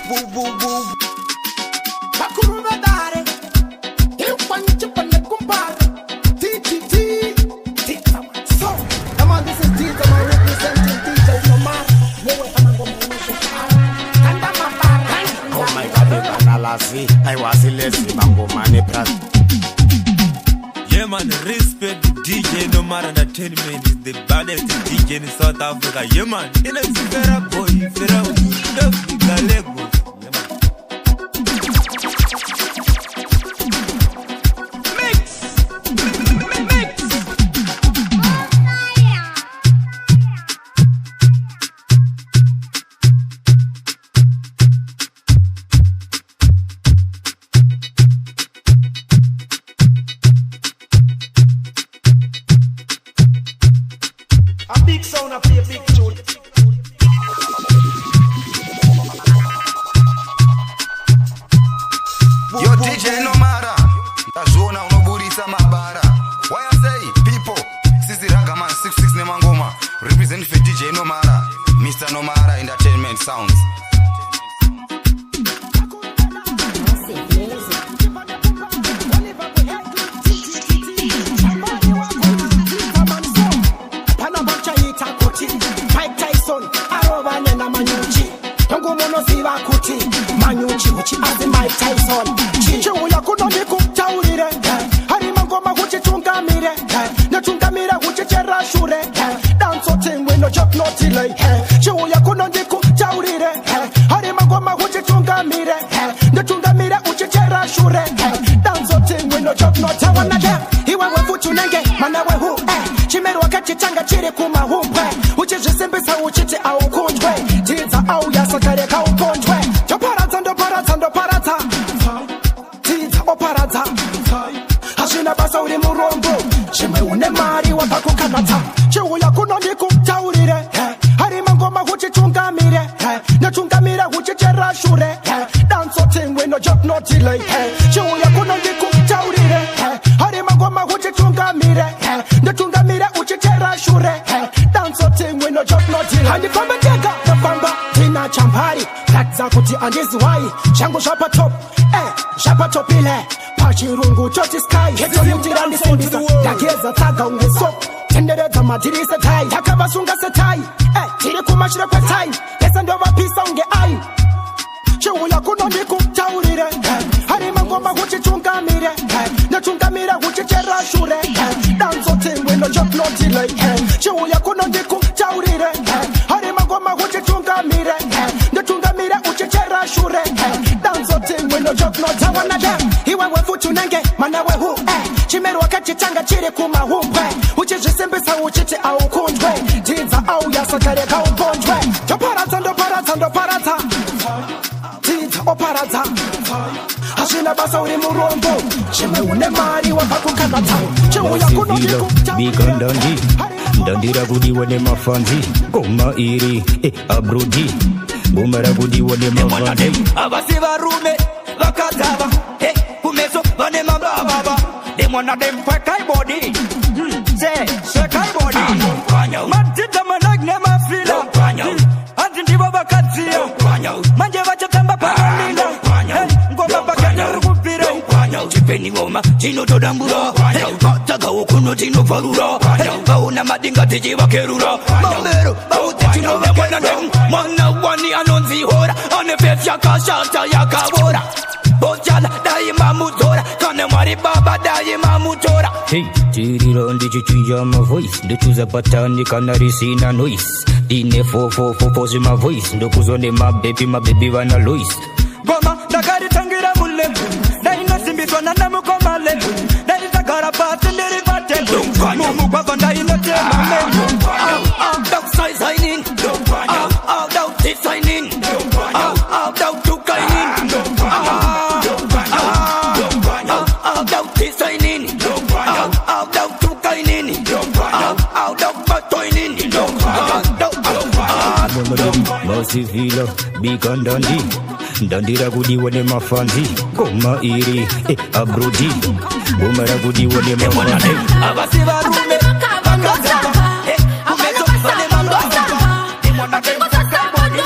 Boo boo boo. Bakuru dare. Eu pancho panne compare. TTT. So, come on, this is Tita, my representing Tita Nomara. Oh my God, the Banalasi. I was in Leslie Mango Mane Prat. Yeah man, respect DJ Nomara Entertainment is the baddest DJ in South Africa. Yeah man, in a Fera boy, Fera Galego. Yeah man. Mix. A big sound of a big tune. Yo DJ Nomara, Tajona unoburisa mabara. Why I say people, Sisi Ragaman 66 Nemangoma, represent for DJ Nomara, Mr. Nomara Entertainment Sounds. Mike Tyson, Arobane na Manyuchi. Tongo mono siwa kuti. Manyuchi uchi azi Mike Tyson. Chiche uya kuno niku taurire. Hari mangoma uchi tungamire. Na tungamire uchi chera shure. Dance team we no joke no delay. Chiche uya kuno niku taurire. Hari mangoma uchi tungamire. Na tungamire uchi chera shure. Dance team we no joke no tawana dem. Iwa we futu nenge manawe hu. Chimero wakati changa chiri kuma humpe. Uchizisimbisa uchiti au kunjwe. Tiza au yasakare ka uponjwe. Choparata ndo parata ndo parata. Tiza oparata. Hashina basa uri murombo. Shime une mari wapakukanata. Chiwu ya kuno niku taurire. Hari mangoma huchi chungamire. Na chungamire huchi chera shure. Dance team we no joke no delay. Chiwu ya kuno niku taurire. Hari mangoma huchi chungamire. Na chungamire uchi chera shure. Dance team we no joke no delay. Handi pamba tega na pamba tina champari. Katza kuti andizi wai. Shangu shapa top. Shapa top ile. Pachirungu choti sky. Heto yutirani sendisa. Dageza taga ungeso. Tendereza madirisa tai. Takabasunga setai. Tiri kumashira kwa tai. Pesa ndova pisa unge ai. Chiwu ya kuno niku taurire. Hari mangoma huchi chungamire. Na chungamire huchi chera shure. Dance team we no joke no delay. Chiwu ya kuno niku taurire. Hari mangoma huchi chungamire. Na chungamire huchi chera shure. Dance team we no joke no tawana dem. Iwe we futu nenge manawe hu. Chimeru wakati changa chiri kuma humpe. Uchizisimbisa uchiti au kunjwe. Tiza au yasakare ka uponjwe. Choparata ndo parata ndo parata. Tiza oparata. Hashina basa uri murombo. Shime une mari wapakukanata. Chiwu ya kuno niku Bika ndondi Ndandira gudi wane mafanzi Goma iri abrudi Bumara gudi wane mafanzi Abasi varume vakataba kumeso vane mababa Demona dem kai body kai body Matita managne mafila Anti ndibo vakatsia Manje vachatamba panalila Ngoma pakanya rukupira Chipeni ngoma chino todambura Mataga ukuno chino farura Bauna madinga tiji vakerura Mambero baute chino vakena dem Mana wani anonzi hora Anefefya kashata yakavora Bojala daima mutora Kane mari baba daima mutora Hey, tiriro ndi chichinja my voice Ndetuza patani kanari sina noise Dine 444 zi my voice Ndokuzone my baby wana Lois Goma nakari tangira mule Daina simbitwa na namu komale Daina takara pati ndiri pate Mumu kwa vanda ina tema memu Dog size signing Dog tit signing Dog tukainin Dog tit signing Dog tukainin Dog batoinin Masivila, Bika ndondi Ndandira gudi wane mafanzi Goma iri abrudi Bumara gudi wane mafanzi Abasi varume vakataba kumeso vane mababa Demona dem kai body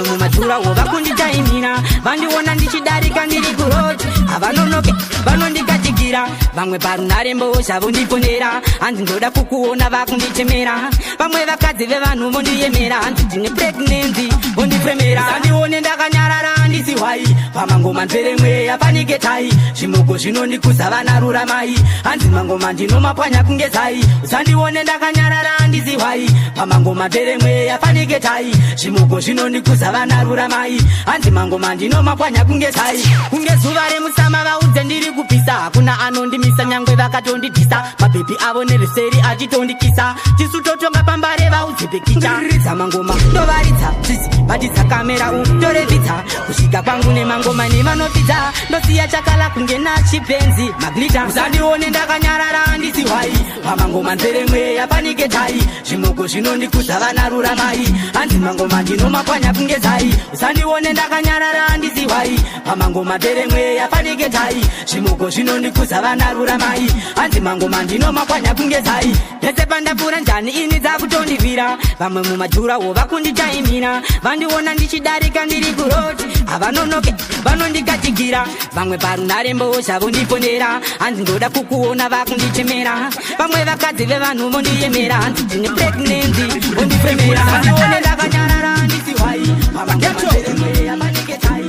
vamwe mumadhura wova kunditaimina vandiona ndichidarika ndiri kuroti havanonoke vanondikachikira vamwe parunarembo zvavo ndiponera hanzi ndoda kukuona vakunditemera vamwe vakadzi vevanhu vondiyemera hanzi ndine pregnancy vondifemera andione ndakanyarara ndisi hwai pamangoma nzvere mweya panike tai zvimoko zvinondikuza vanarura mai hanzi mangoma ndinomapwanya kunge zai usandione ndakanyarara ndisi hwai pamangoma nzvere mweya panike tai zvimoko zvinondikuza vanarura mai hanzi mangoma ndinomapwanya kunge zai kunge zuva remusama vaudze ndiri kupisa hakuna anondimisa nyangwe vakatondidhisa mabhebhi avo neruseri achitondikisa tisu totonga pambare vaudze pekicha zamangoma ndovaridza tsisi badisa kamera utorevhidza kusvika kwangu nemangoma nevanopidza ndosiya chakala kunge nachipenzi maglita usandione ndakanyarara ndisi hwai pamangoma nzvere mweya panike tai zvimoko zvinondikuza vanarura mai hanzi mangoma ndinomapwanya kunge zai usandione ndakanyarara ndisi hwai pamangoma nzvere mweya panike tai zvimoko zvinondikuza vanarura mai hanzi mangoma ndinomapwanya kunge zai pese pandapfuura njani ini dzakutondivira vamwe mumadhura wova kunditaimina vandiona ndichidarika ndiri kuroti havanonoke vanondikachikira vamwe parunarembo zvavo ndiponera hanzi ndoda kukuona vakunditemera vamwe vakadzi vevanhu vondiyemera hanzi ndine pregnancy vondifemera vandione ndakanyarara ndisi hwai pamangomazeremweya panike tai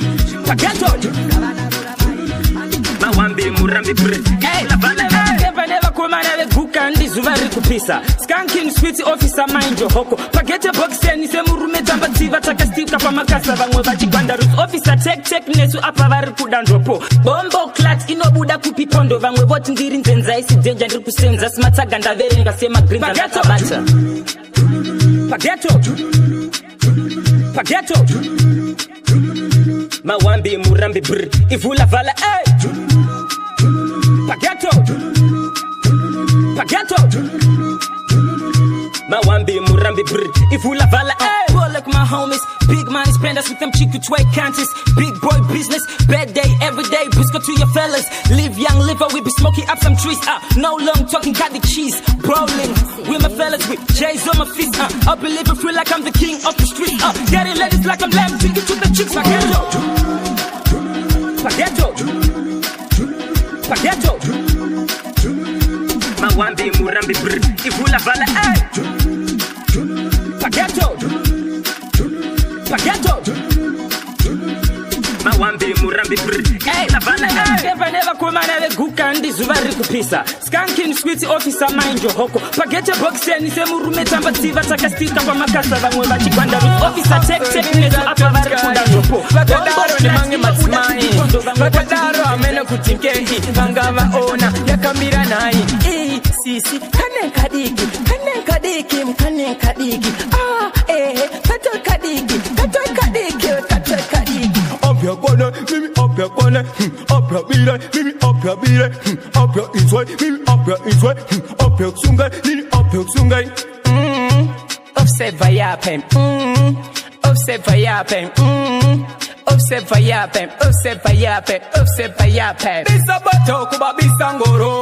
mawambi murambi bre vakomana veguka ndizuva riri kupisa skanking swit officer mind johoko pagete boxeni semurume tambadziva takastika pamakasa vamwe vachigwanda rus officer tek nesu apa vari kudandopo bombo clat inobuda kupipondo vamwe voti ndiri nzenza isi denja ndiri kusenza simatsaga ndaverenga semagrinzakabata pageto mawambi murambi br ivula vala Pageto mawambi murambi br ivula vala like my homies big money spenders with them chiku tway countries big boy business bad day every day Busco to your fellas live young liver we be smoking up some trees no long talking got the cheese rolling with my fellas with J's on my feet I'll be living free like I'm the king of the street getting ladies like I'm lamb drinking to the chicks Pageto mawambi murambi br ivula vala Pageto mawambi murambi br vala komana veguka ndizuva riri kupisa skanking swit officer mind johoko pagete boxeni semurume tambadziva takastika pamakasa vamwe vachigwanda rus officer tek nesu apa vari kudandopo vakadaro nemange madzimai vakadaro hamene kuti ngehi vanga vaona yakamira nai sisi kane kadiki kato kadiki up your corner, mimi up your corner, up your bire, mimi up your bire, up your inside, mimi up your inside, up your sungai, mimi up your sungai. Offset vayapen, offset vayapen, offset vayapen. Bisa bato kuba bisangoro,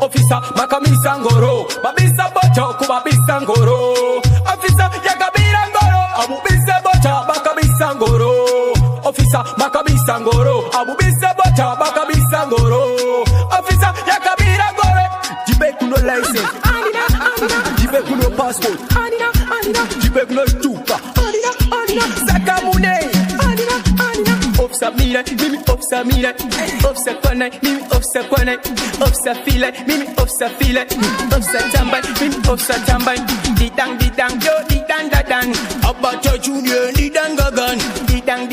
officer makamisangoro, babisa bato kuba bisangoro, officer yakabirangoro, abu bisa bato makamisangoro. Officer makabisangoro abubisa bata makabisangoro officer yakabira gore jibe kuno license jibe kuno passport jibe kuno tuka sakamune officer mire mimi officer mire officer kone mimi officer kone officer file mimi officer file officer tambai mimi officer tambai didang yo didang dadan abata junior didang gagan didang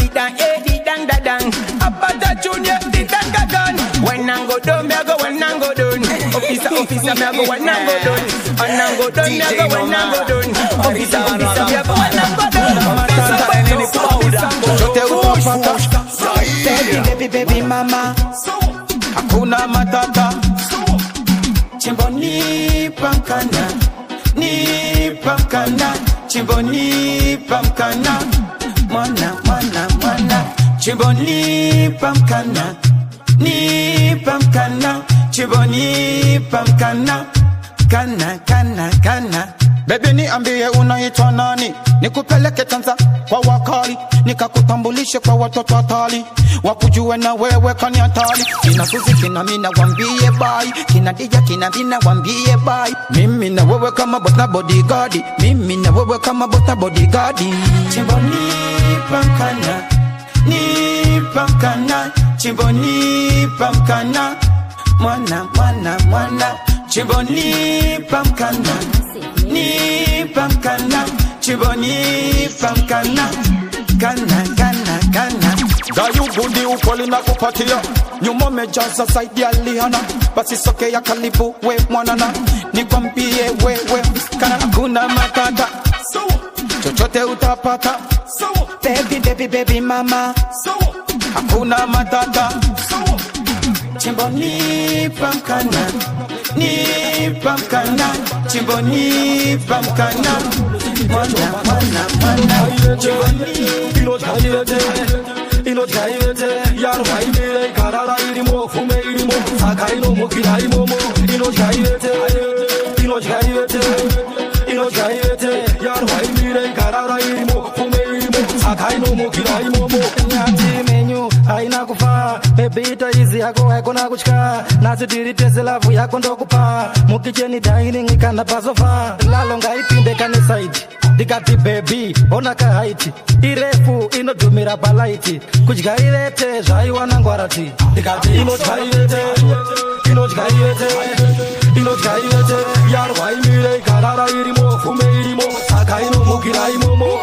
abata junior didang gagan when I go down me I go when I go down officer me I go when I go down and I go down me I go when I go down officer me I go when I go down baby mama hakuna matata chimbo ni pamkana chimbo ni pamkana mwana chimbo ni pamkana chimbo ni pamkana kana Baby niambie unaitwa nani, nikupeleke Tanza kwa wakali, nikakutambulishe kwa watoto hatari, wakujue na wewe kani hatari. Kina Suzi kina mina wambie bye, kina Dija kina mina wambie bye. Mimi na wewe kama boss na bodyguard, mimi na wewe kama boss na bodyguard. Chimbo nipa mkana, chimbo nipa mkana, mwana mwana mwana. Chimbo nipa mkana, nipa mkana, chimbo nipa mkana, kana kana kana. Dayu bundi upoli na kupatia, nyuma mejaza saidi ya lihana, basi soke ya kalibu we mwanana, nikwambie wewe kana kuna matata, chochote utapata, baby baby baby mama, hakuna matata. Chimbo nipa mkana, nipa mkana, chimbo nipa mkana, mwana mwana mwana. Chimbo nipa Inojaite, yaro haimire, karara irimo, fume irimo, sakaino mokira imomo. Inojaite, yaro haimire, karara irimo, fume irimo, sakaino mokira imomo. Nyati menyu, haina kufa, baby ita easy yako haikona kuchika, nasi dirite lavu yako ndo kupa, mukicheni dining ikana pasofa, lalonga ipinde kane side. Dikati baby, ona ka haiti, irefu inodumira balaiti, kujgairete, jaiwana ngwarati. Dikati inojgairete, yaro haimire, karara irimo, fume irimo, sakaino mukira imomo.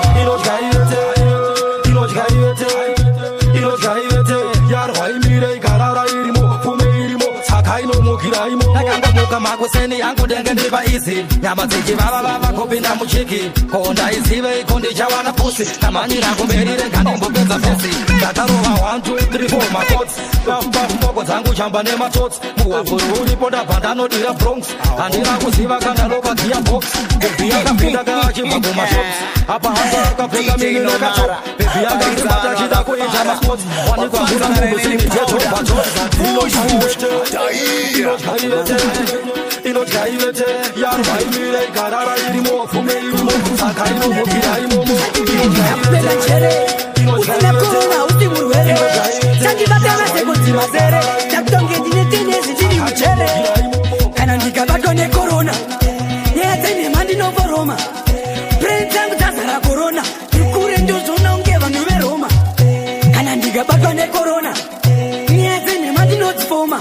Inojgairete, yaro haimire, karara irimo, fume irimo, sakaino mukira imomo. Nakanga muka maguseni yangu denge ndiba easy, nyama ziki baba kopi na muchiki, konda isive kondi jawana pussy, tamani na kumberire kani mbogeza fesi. Kataroha 1, 2, 3, 4 my thoughts, paf mbogo zangu chamba ne my thoughts, muwafuru uliponda pandano dira Bronx, andira kusiva kana loka kia box, kupia kapinda kaji mbabu mashops, hapa hanga kapinga mimi nekato, baby yanga kibata jida kuita ma sports, wani kwa huna mungu sini jeto bacho, Inojairete, yaro haimire, karara irimo, fume irimo, sakaino mokira imomo. Usinakuna usimuruhere, chakibata sekuti mazere, chakutonge dinetine zitini uchere. Kana ndikabatwa ne corona, yetene mandi no voroma, prenzangu tazara corona, tukure ndozona unge vanhu veroma. Kana ndikabatwa ne corona, yetene mandi no tsfoma,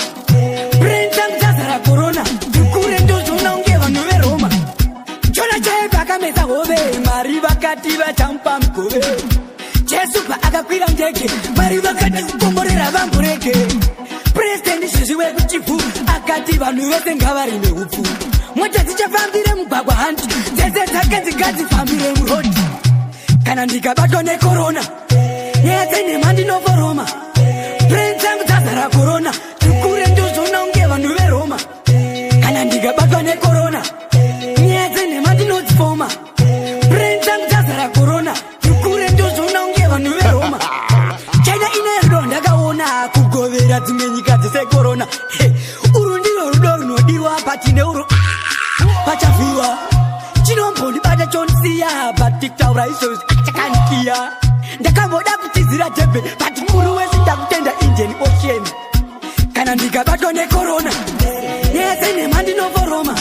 prenzangu tazara corona, tukure ndozona unge vanhu veroma. Chona chaipa akameza hove, mari vakati vachampa mkove. Jesu pa akakwira ndege, mari vakati kukomborera vambureke. President Shiziwe kuchifu, akati vanhu vese ngavarime upfu. Mota dzichafambire mugwagwa handi, dzese dzake dzingadzifambire murodi. Kana ndikabatwa ne corona, yese nemandi novoroma, prince angu dzazara corona, tukure ndozona unge vanhu veroma. Kana ndikabatwa ne corona, yese nemandi nodzifoma, prince angu dzazara corona, tukure ndozona unge vanhu veroma. China ine rudo ndakaona kugovera dzimwe nyika dzese corona. Uru ndiro rudo runodiwa patine uru pachavhiwa. Chinombondibata chonsiya patiktaura izvozvi chakanikiya. Ndakamboda kutizira Durban but muru wese ndakutenda Indian Ocean. Kana ndikabatwa ne corona, yese nemandi novoroma,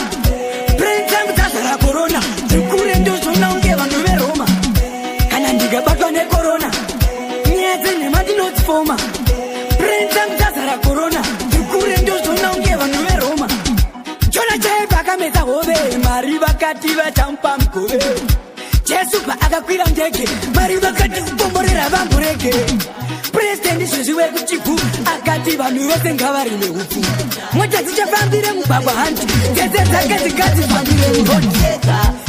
prince angu dzazara corona, tukure ndozona unge vanhu veroma. Kana ndikabatwa ne corona, yese nemandi nodzifoma, prince angu dzazara corona, tukure ndozona unge vanhu veroma. Chona chaipa akameza hove, mari vakati vachampa mkove. Jesu pa akakwira ndege, mari vakati kukomborera vambureke. President Shiziwe kuchifu, akati vanhu vese ngavarime upfu. Mota dzichafambire mugwagwa handi, dzese dzake dzingadzifambire murodi.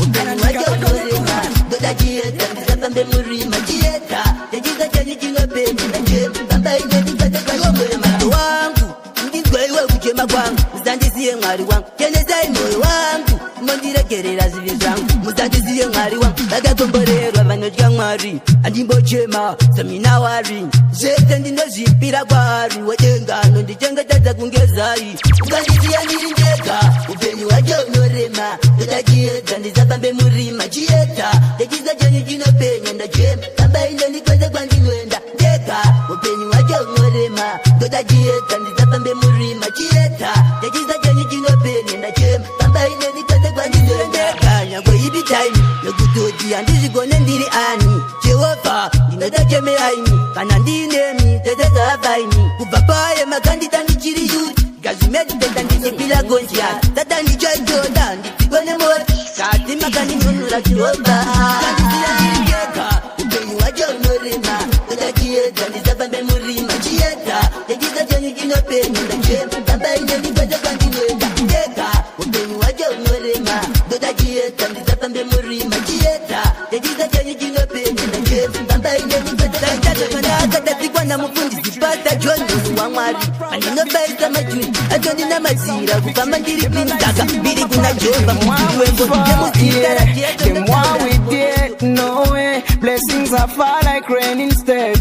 Ukani wachotorema, doda chieta, ndisafambe murima chieta. Tejika chanyi chinopeni na chema, bamba ine ndikateka shomwe mato wangu. Ndizwaiwe kuchema kwangu, msandisiye mwari wangu. Chenezai moyo wangu, mondiregerera zivyo zangu. Msandisiye mwari wangu, vakakomborerwa vanotya mwari. Andimbochema, seminawari. Zese ndinozvipira kwari, wetengano ndichengetedza kungezai. Msandisiye ndiri ndega, upenyu wacho unorema. ndoda chiedza ndisafambe murima chiedza techiza chanyu chinopenya ndachema tamba inde ndikweze kwandinoenda ndega upenyu wacho unorema ndoda chiedza ndisafambe murima chiedza techiza chanyu chinopenya ndachema tamba inde ndikweze kwandinoenda nyangwe ipi time yekutoti handizvigone ndiri ani Jehova ndinoda chemeaini kana ndinemi tetezavaini kubva paye makandita ndichiri yuti gazimediteta ndichipila gonjia tata ndichoitoda nditsikone moti kasi makandinunura Jehova kandisiya ndirikega upenyu wacho unorema toda chiedza ndisafambe murima chiedza techiza chanyu chinopenya ndachema tamba ine ndikweze kwandinoenda ndega upenyu wacho unorema toda chiedza ndisafambe murima chiedza techiza chanyu chinopenya ndachema tamba ine ndikweze kwandinoenda ndakadatikwana mufundisi pasta John wa Mwari andinobaisa majuni atondina mazira kufamba ndiri pindaga mbiri kuna Jehova mwengo nemusikara Them one we did, no way. Blessings are fall like rain instead.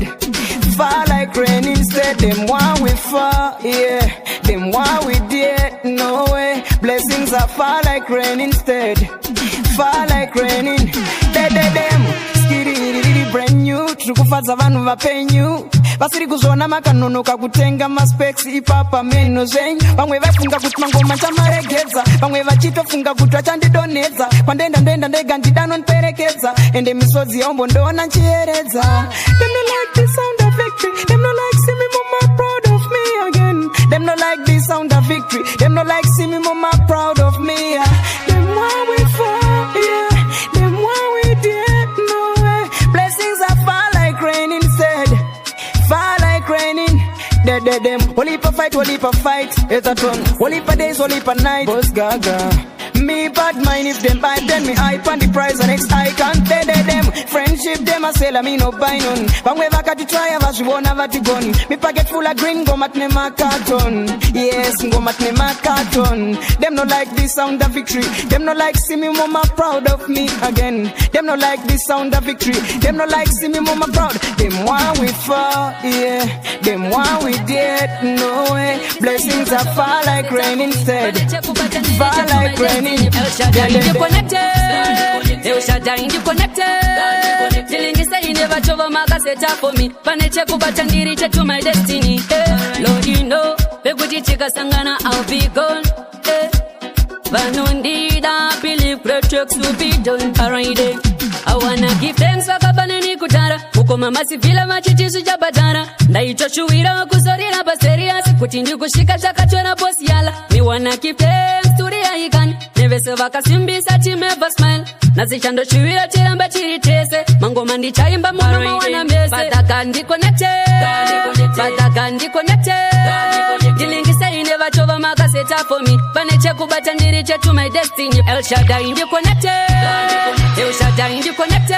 Fall like rain instead. Them one we fall, yeah. Them one we did, no way. Blessings are fall like rain instead. Fall like raining. Them skiri brand new. Tukufadza vanhu vapenyu. Vasiri kuzona makanonoka kutenga maspecks ipapa meno zenyu. Vamwe vafunga kuti mangoma chamaregedza. Vamwe vachitofunga kuti vachandidonedza. Pandenda ndega ndidanonperekedza. Ende misodzi yaumbo ndoona nchieredza. Them no like the sound of victory. Them no like see me mama proud of me again. Them no like the sound of victory. Them no like see me mama proud of me. Them why we fall, yeah. Them why we did, no way. Blessings are fall like rain instead. Fall like raining. Them. Whole heap of fight. It's a ton. Whole heap of days, whole heap of night. Boss Gaga. Me bad mind if them buy, then me hype on the price and next I can't tell them. Friendship them a sell, I me no buy none. But when I to try, I won't have a gun. Me pocket full of green, go mat me my carton. Yes, go mat me my carton. Them no like the sound of victory. Them no like see me mama proud of me again. Them no like the sound of victory. Them no like see me mama proud. Them one we fall, yeah. Them one we did, no way. Blessings are fall like rain instead. Fall like rain. El Shaddai you connected. El Shaddai you connected. Tilingi say you never trouble maka set up for me. Paneche kubata ndiriche to my destiny. Lord you know, beguti chika sangana I'll be gone. Vanondida believe projects will be done. Alright. I wanna give thanks for kabanani kutara. Ukoma masifila machitisu jabatara. Ndaito shuwira kuzorira baserias. Kutindi kushika chakachwena bosi yala. Me wanna give thanks to the icon. Nevese vakasimbisa chimeva smile. Nazichando shuwira chiramba chiritese. Mango mandi chaimba mama wana mese. Badagandi connected. Badagandi connected. Dilingi say never chova maka set up for me. Paneche kubata ndiriche to my destiny. El Shaddai you connected. El Shaddai you connected.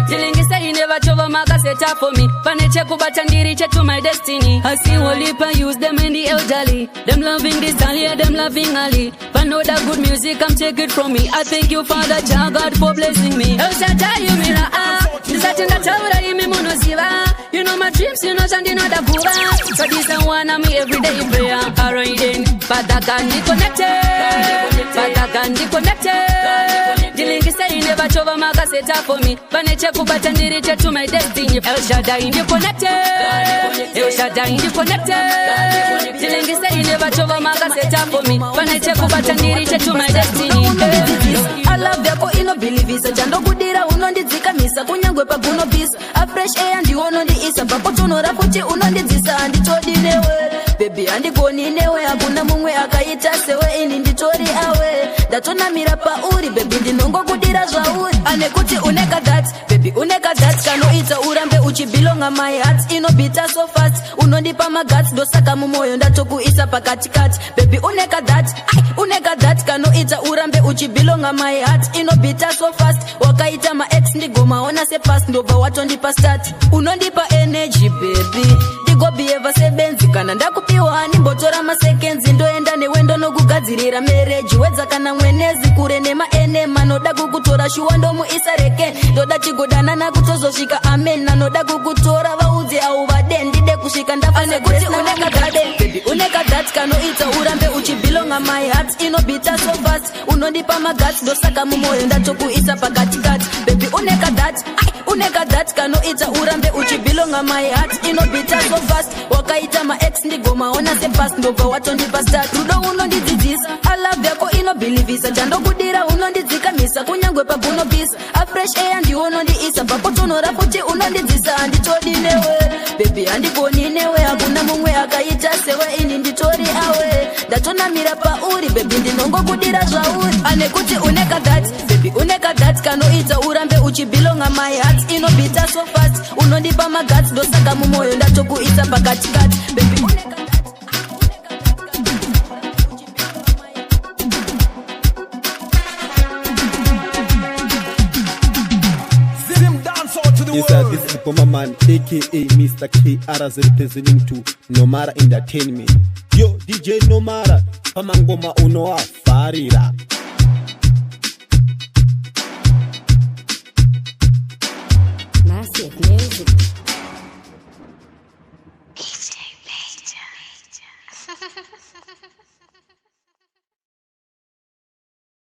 Dilingi say you never chova maka set up for me. Paneche kubata ndiriche to my destiny. I see Wolipa use them in the elderly. Them loving this Talia, them loving Ali. But know that good music come take it from me. I thank you Father Jah God for blessing me. El Shaddai you mira this is that tawra imi monosiva. You know my dreams, you know Shandi know the Buddha. So this is one of me everyday prayer. Alright then, Badagandi connected. Badagandi connected. Dilingi say you never chova maka set up for me. Paneche kubata ndiriche to my destiny. El Shaddai you connected. El Shaddai you connected. Dilingi say you never chova maka set up for me. Paneche kubata ndiriche to my destiny. I love yako ino believisa. Chando kudira unondidzika misa. Kunyangwe paguno pisa. A fresh air and you unondiisa. Papo tunora puchi unondidzisa. Anditodi newe. Baby andigoni newe. Hakuna mungwe akaita sewe. Ini nditori awe. Datona mira pa uri. Baby ndinongo kudira zwauri. Anekuti uneka that. Baby uneka that. Kano ita urambe uchibilonga my heart. Ino bita so fast. Unondipa magats. Dosaka mumoyo ndatoku isa pakatikati. Baby uneka that. Uneka that. Kano ita urambe uchibilonga my heart. Ino bita so fast. Wakaita ma ex ndigoma ona se past. Ndova watondipa start. Unondipa energy baby. Digo behave sebenzi. Kana ndakupiwa nimbotora ma seconds. Ndoenda newendo no kugadzirira marriage. Wedza kana mwenezi kurene ma enema. Noda kukutora shuwa ndomu isareke. Ndoda chigodana na kutozoshika amen. Na noda kukutora vauze au vaden. Dide kushika ndafane kuti uneka gade. baby uneka that kanoita urambe uchibelonga my heart inobita so fast unondipa magats ndosaka mumoyo ndatokuisa pakatikati baby uneka that kanoita urambe uchibelonga my heart inobita so fast wakaita ma ex ndigomaona se past ndobva watondipa start rudo unondidzidzisa I love yako inobilivisa chandokudira unondidzikamisa kunyangwe pabunobisa a fresh air ndiwo unondiisa papotonora futi unondidzisa handitodi newe baby handikoni newe hakuna mumwe akaita sewe ini nditori awe ndatonamira pauri baby ndinongokudira zvauri anekuti uneka that kanoita urambe uchibelonga my heart inobita so fast unondipa magats ndosaka mumoyo ndatokuisa pakatikati baby uneka that. Yes, this is Bomber Man, aka Mr. KR's representing to Nomara Entertainment. Yo, DJ Nomara, pamangoma unoa farira.